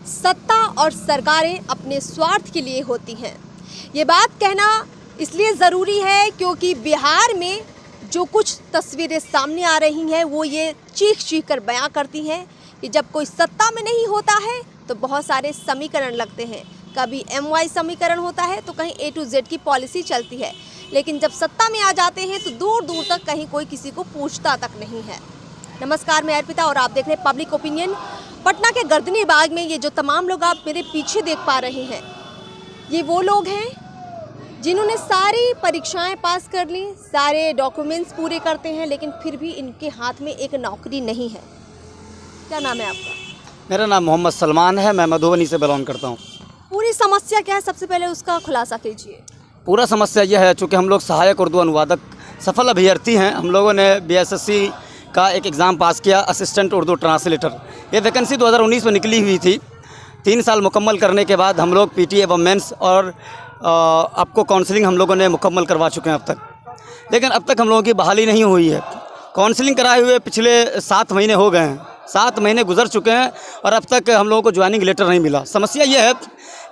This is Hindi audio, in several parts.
सत्ता और सरकारें अपने स्वार्थ के लिए होती हैं। ये बात कहना इसलिए ज़रूरी है क्योंकि बिहार में जो कुछ तस्वीरें सामने आ रही हैं वो ये चीख चीख कर बयां करती हैं कि जब कोई सत्ता में नहीं होता है तो बहुत सारे समीकरण लगते हैं। कभी MY समीकरण होता है तो कहीं A to Z की पॉलिसी चलती है, लेकिन जब सत्ता में आ जाते हैं तो दूर दूर तक कहीं कोई किसी को पूछता तक नहीं है। नमस्कार, मैं अर्पिता और आप देख रहे हैं पब्लिक ओपिनियन। पटना के गर्दनी बाग में ये जो तमाम लोग आप मेरे पीछे देख पा रहे हैं, ये वो लोग हैं जिन्होंने सारी परीक्षाएं पास कर ली, सारे डॉक्यूमेंट्स पूरे करते हैं, लेकिन फिर भी इनके हाथ में एक नौकरी नहीं है। क्या नाम है आपका? मेरा नाम मोहम्मद सलमान है। मैं मधुबनी से बिलोंग करता हूँ। पूरी समस्या क्या है, सबसे पहले उसका खुलासा कीजिए। पूरा समस्या यह है, चूँकि हम लोग सहायक उर्दू अनुवादक सफल अभ्यर्थी हैं। हम लोगों ने BSSC का एक एग्ज़ाम पास किया, असिस्टेंट उर्दू ट्रांसलेटर। ये वैकेंसी 2019 में निकली हुई थी। 3 साल मुकम्मल करने के बाद हम लोग PT एवं मेंस और आपको काउंसलिंग हम लोगों ने मुकम्मल करवा चुके हैं अब तक, लेकिन अब तक हम लोगों की बहाली नहीं हुई है। काउंसलिंग कराए हुए पिछले 7 महीने हो गए हैं, 7 महीने गुजर चुके हैं और अब तक हम लोगों को ज्वाइनिंग लेटर नहीं मिला। समस्या यह है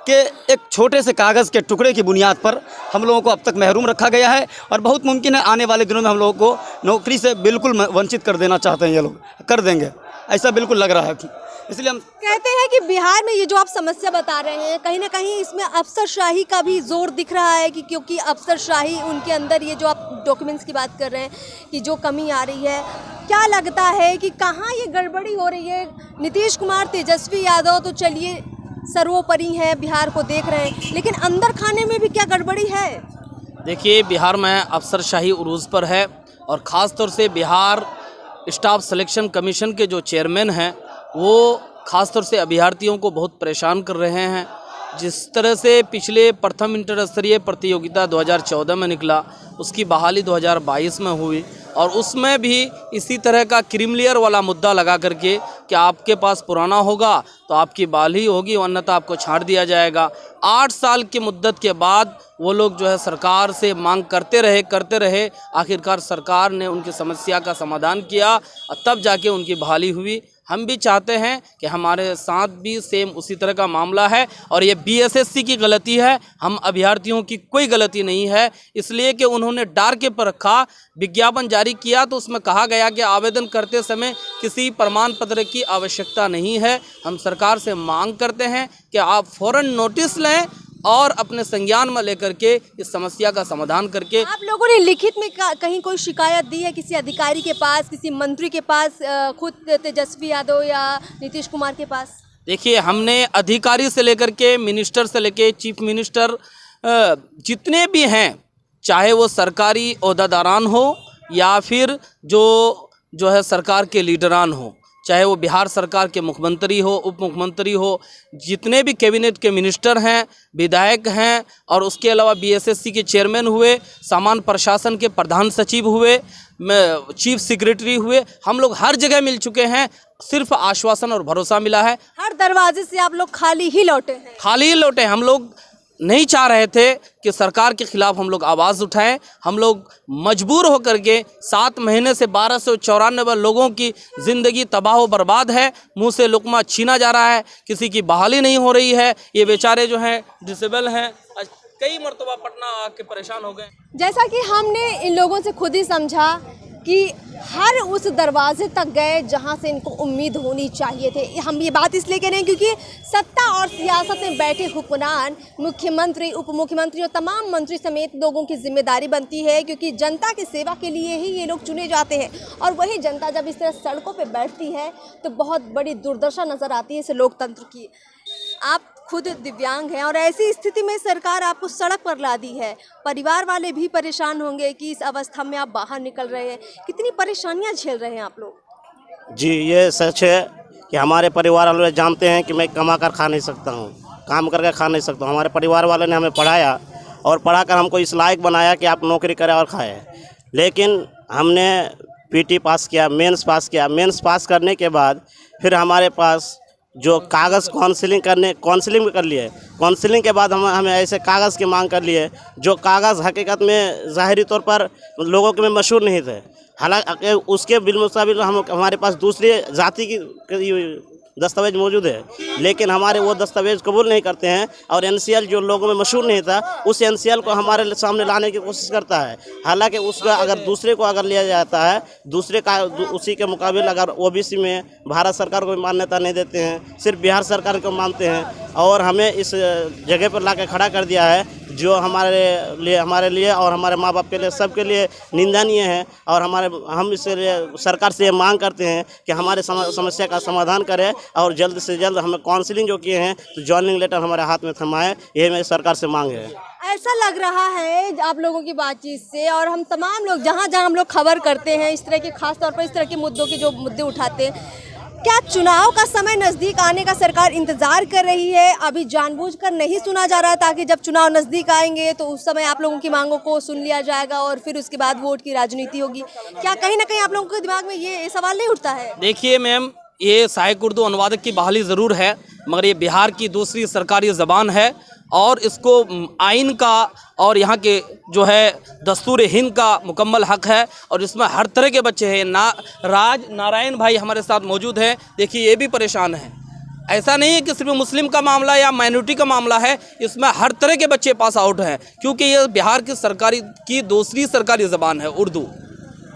कि एक छोटे से कागज़ के टुकड़े की बुनियाद पर हम लोगों को अब तक महरूम रखा गया है और बहुत मुमकिन है आने वाले दिनों में हम लोगों को नौकरी से बिल्कुल वंचित कर देना चाहते हैं। ये लोग कर देंगे, ऐसा बिल्कुल लग रहा है। इसलिए हम कहते हैं कि बिहार में ये जो आप समस्या बता रहे हैं, कहीं ना कहीं इसमें अफसरशाही का भी जोर दिख रहा है कि क्योंकि अफसरशाही उनके अंदर, ये जो आप डॉक्यूमेंट्स की बात कर रहे हैं कि जो कमी आ रही है, क्या लगता है कि कहाँ ये गड़बड़ी हो रही है? नीतीश कुमार, तेजस्वी यादव तो चलिए सर्वोपरि हैं, बिहार को देख रहे हैं, लेकिन अंदर खाने में भी क्या गड़बड़ी है? देखिए, बिहार में अफसरशाही उरूज पर है और ख़ास तौर से बिहार स्टाफ सिलेक्शन कमीशन के जो चेयरमैन हैं वो ख़ास तौर से अभ्यर्थियों को बहुत परेशान कर रहे हैं। जिस तरह से पिछले प्रथम इंटर स्तरीय प्रतियोगिता 2014 में निकला, उसकी बहाली 2022 में हुई और उसमें भी इसी तरह का क्रीमिलियर वाला मुद्दा लगा करके कि आपके पास पुराना होगा तो आपकी बहाली होगी, अन्यथा आपको छांट दिया जाएगा। 8 साल की मुद्दत के बाद वो लोग जो है सरकार से मांग करते रहे। आखिरकार सरकार ने उनकी समस्या का समाधान किया और तब जाके उनकी बहाली हुई। हम भी चाहते हैं कि हमारे साथ भी सेम उसी तरह का मामला है और ये BSSC की गलती है, हम अभ्यर्थियों की कोई गलती नहीं है। इसलिए कि उन्होंने डार्क पर रखा, विज्ञापन जारी किया तो उसमें कहा गया कि आवेदन करते समय किसी प्रमाण पत्र की आवश्यकता नहीं है। हम सरकार से मांग करते हैं कि आप फ़ौरन नोटिस लें और अपने संज्ञान में लेकर के इस समस्या का समाधान करके। आप लोगों ने लिखित में कहीं कोई शिकायत दी है किसी अधिकारी के पास, किसी मंत्री के पास, खुद तेजस्वी यादव या नीतीश कुमार के पास? देखिए, हमने अधिकारी से लेकर के मिनिस्टर से लेकर चीफ मिनिस्टर जितने भी हैं, चाहे वो सरकारी ओहदेदारान हो या फिर जो है सरकार के लीडरान हो, चाहे वो बिहार सरकार के मुख्यमंत्री हो, उप मुख्यमंत्री हो, जितने भी कैबिनेट के मिनिस्टर हैं, विधायक हैं और उसके अलावा BSSC के चेयरमैन हुए, सामान्य प्रशासन के प्रधान सचिव हुए, चीफ सेक्रेटरी हुए, हम लोग हर जगह मिल चुके हैं। सिर्फ आश्वासन और भरोसा मिला है। हर दरवाजे से आप लोग खाली ही लौटे हैं? खाली ही लौटे। हम लोग नहीं चाह रहे थे कि सरकार के खिलाफ हम लोग आवाज़ उठाएं। हम लोग मजबूर होकर के 7 महीने से 1294 लोगों की ज़िंदगी तबाह व बर्बाद है, मुंह से लुकमा छीना जा रहा है, किसी की बहाली नहीं हो रही है। ये बेचारे जो हैं डिसेबल हैं, कई मरतबा पटना आके परेशान हो गए। जैसा कि हमने इन लोगों से खुद ही समझा कि हर उस दरवाजे तक गए जहां से इनको उम्मीद होनी चाहिए थे। हम ये बात इसलिए कह रहे हैं क्योंकि सत्ता और सियासत में बैठे हुक्मरान, मुख्यमंत्री, उप मुख्यमंत्री और तमाम मंत्री समेत लोगों की जिम्मेदारी बनती है, क्योंकि जनता की सेवा के लिए ही ये लोग चुने जाते हैं। और वही जनता जब इस तरह सड़कों पर बैठती है तो बहुत बड़ी दुर्दशा नज़र आती है इस लोकतंत्र की। आप खुद दिव्यांग हैं और ऐसी स्थिति में सरकार आपको सड़क पर ला दी है। परिवार वाले भी परेशान होंगे कि इस अवस्था में आप बाहर निकल रहे हैं। कितनी परेशानियां झेल रहे हैं आप लोग? जी, ये सच है कि हमारे परिवार वाले जानते हैं कि मैं कमा कर खा नहीं सकता हूँ, काम करके खा नहीं सकता हूँ। हमारे परिवार वाले ने हमें पढ़ाया और पढ़ाकर हमको इस लायक बनाया कि आप नौकरी करें और खाएं। लेकिन हमने PT पास किया, मेंस पास किया। मेंस पास करने के बाद फिर हमारे पास जो कागज़ काउंसलिंग कर लिए। काउंसलिंग के बाद हमें ऐसे कागज़ की मांग कर लिए जो कागज़ हकीकत में ज़ाहिरी तौर पर लोगों के में मशहूर नहीं थे। हालांकि उसके बिलमुताबिक हमारे पास दूसरी जाति की दस्तावेज मौजूद है, लेकिन हमारे वो दस्तावेज कबूल नहीं करते हैं और NCL जो लोगों में मशहूर नहीं था उस NCL को हमारे सामने लाने की कोशिश करता है। हालांकि उसका अगर दूसरे को अगर लिया जाता है, दूसरे का उसी के मुकाबले अगर OBC में भारत सरकार को मान्यता नहीं देते हैं, सिर्फ बिहार सरकार को मानते हैं और हमें इस जगह पर ला के खड़ा कर दिया है, जो हमारे लिए और हमारे माँ बाप के लिए सबके लिए निंदनीय है। और हम इसलिए सरकार से ये मांग करते हैं कि हमारे समस्या का समाधान करें और जल्द से जल्द हमें काउंसलिंग जो किए हैं तो जॉइनिंग लेटर हमारे हाथ में थमाएं, ये मेरी सरकार से मांग है। ऐसा लग रहा है आप लोगों की बातचीत से और हम तमाम लोग जहाँ जहाँ हम लोग खबर करते हैं इस तरह के, खास तौर पर इस तरह के मुद्दों के जो मुद्दे उठाते हैं, क्या चुनाव का समय नज़दीक आने का सरकार इंतजार कर रही है? अभी जानबूझकर नहीं सुना जा रहा है ताकि जब चुनाव नज़दीक आएंगे तो उस समय आप लोगों की मांगों को सुन लिया जाएगा और फिर उसके बाद वोट की राजनीति होगी। क्या कहीं ना कहीं आप लोगों के दिमाग में ये सवाल नहीं उठता है? देखिए मैम, ये सहायक उर्दू अनुवादक की बहाली ज़रूर है, मगर ये बिहार की दूसरी सरकारी ज़बान है और इसको आइन का और यहाँ के जो है दस्तूर हिंद का मुकम्मल हक है और इसमें हर तरह के बच्चे हैं। नारायण भाई हमारे साथ मौजूद हैं, देखिए ये भी परेशान हैं। ऐसा नहीं है कि सिर्फ मुस्लिम का मामला या माइनॉरिटी का मामला है, इसमें हर तरह के बच्चे पास आउट हैं क्योंकि ये बिहार की दूसरी सरकारी ज़बान है उर्दू।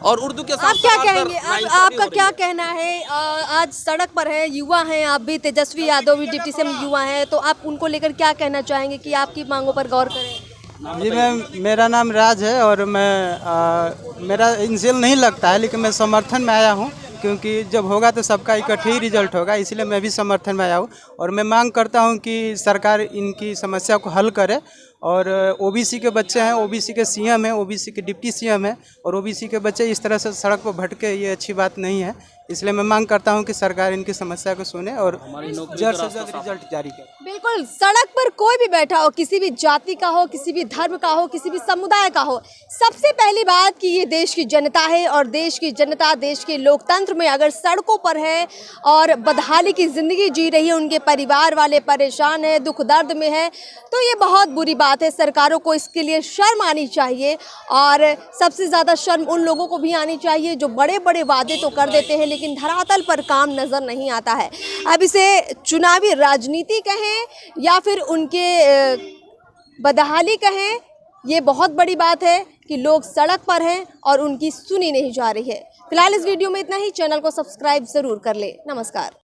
और उर्दू के साथ आप क्या कहेंगे? आपका क्या कहना है? आज सड़क पर है, युवा हैं, आप भी तेजस्वी यादव भी डिप्टी सीएम युवा हैं, तो आप उनको लेकर क्या कहना चाहेंगे कि आपकी मांगों पर गौर करें? जी मैम, मेरा नाम राज है और मेरा NCL नहीं लगता है, लेकिन मैं समर्थन में आया हूँ क्योंकि जब होगा तो सबका इकट्ठे ही रिजल्ट होगा, इसलिए मैं भी समर्थन में आया हूँ। और मैं मांग करता हूँ कि सरकार इनकी समस्या को हल करे। और OBC के बच्चे हैं, OBC के CM हैं, OBC के डिप्टी CM हैं और OBC के बच्चे इस तरह से सड़क पर भटके, ये अच्छी बात नहीं है। इसलिए मैं मांग करता हूं कि सरकार इनकी समस्या को सुने और जल्द से जल्द रिजल्ट जारी करे। बिल्कुल, सड़क पर कोई भी बैठा हो, किसी भी जाति का हो, किसी भी धर्म का हो, किसी भी समुदाय का हो, सबसे पहली बात कि ये देश की जनता है और देश की जनता देश के लोकतंत्र में अगर सड़कों पर है और बदहाली की ज़िंदगी जी रही है, उनके परिवार वाले परेशान हैं, दुख दर्द में है, तो ये बहुत बुरी बात है। सरकारों को इसके लिए शर्म आनी चाहिए और सबसे ज़्यादा शर्म उन लोगों को भी आनी चाहिए जो बड़े बड़े वादे तो कर देते हैं लेकिन धरातल पर काम नज़र नहीं आता है। अब इसे चुनावी राजनीति कहें या फिर उनके बदहाली कहें, ये बहुत बड़ी बात है कि लोग सड़क पर हैं और उनकी सुनी नहीं जा रही है। फिलहाल इस वीडियो में इतना ही। चैनल को सब्सक्राइब ज़रूर कर ले। नमस्कार।